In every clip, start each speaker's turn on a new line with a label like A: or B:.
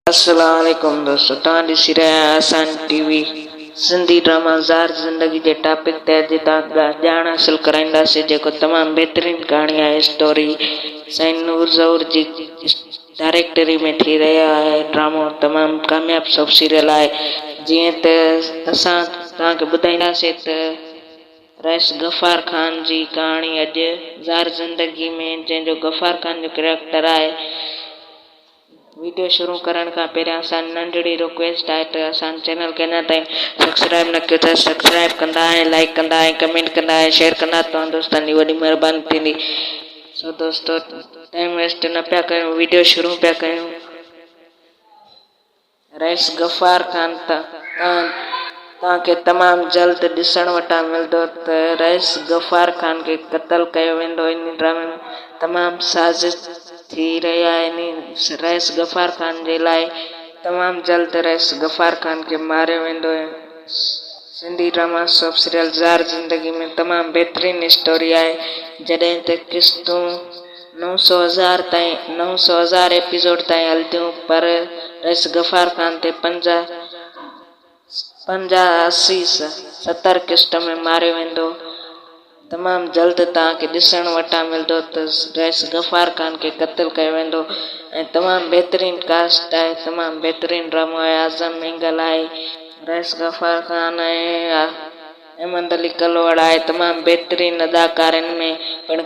A: अस्सलामुअलैकुम दोस्तों, तव्हां ॾिसी रहिया आहियो आसान टीवी सिंधी ड्रामा ज़ार ज़िंदगी जे टॉपिक ते अॼु तव्हां ॼाण हासिल कराईंदासीं, जेको तमामु बहितरीनु कहाणी आहे। स्टोरी साईं नूर ज़हूर जी डायरेक्टरी में थी रहियो आहे। ड्रामो तमामु कामयाबु सब सीरियल आहे। जीअं त असां तव्हांखे ॿुधाईंदासीं त रईस गफ़ार ख़ान जी कहाणी अॼु ज़ार ज़िंदगी में, जंहिंजो गफ़ार ख़ान जो कैरेक्टर आहे। वीडियो शुरू करण खां पहिरियां असां नंढड़ी रिक्वेस्ट आहे त असां चैनल खे अञा ताईं सब्सक्राइब न कयो त सब्सक्राइब कंदा ऐं लाइक कंदा ऐं कमेंट कंदा ऐं शेयर कंदा, तव्हां दोस्तनि जी वॾी महिरबानी थींदी। सो दोस्तो, टाइम वेस्ट न पिया कयूं, वीडियो शुरू पिया कयूं। रईस गफ़ार ख़ान तव्हांखे तमामु जल्द ॾिसण वटां मिलंदो त रईस गफ़ार ख़ान खे क़तल कयो वेंदो। इन ड्रामे में तमामु साज़िश थी रही आहिनि। रईस गफ़ार ख़ान जे लाइ तमामु जल्द रईस गफ़ार ख़ान खे मारियो वेंदो। सिंधी ड्रामा सब सीरियल ज़ार ज़िंदगी में तमामु बहितरीनु स्टोरी आहे। जॾहिं त किस्तूं 900,000 एपिसोड ताईं हलंदियूं, पर रईस गफ़ार ख़ान ते 50, 80, 70 किस्त में मारियो वेंदो। तमामु जल्द तव्हांखे ॾिसण वटां मिलंदो त रईस गफ़ार ख़ान खे क़तल कयो वेंदो। ऐं तमामु बहितरीनु कास्ट आहे, तमामु बहितरीनु ड्रामो आहे। आज़म मेंगल आहे, रईस गफ़ार ख़ान आहे, अहमद अली कलवड़ आहे। तमामु बहितरीनु अदाकारनि में पिणु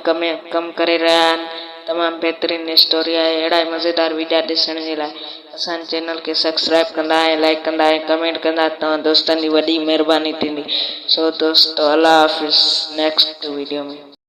A: कमु करे रहिया आहिनि। तमामु बहितरीनु स्टोरी आहे। अहिड़ा ई मज़ेदार वीडियो ॾिसण जे लाइ असांजे चैनल खे सब्सक्राइब कंदा ऐं लाइक कंदा ऐं कमेंट कंदा, तव्हां दोस्तनि जी वॾी महिरबानी थींदी। सो दोस्तो, अल्लाह हाफ़िज़। नेक्स्ट वीडियो में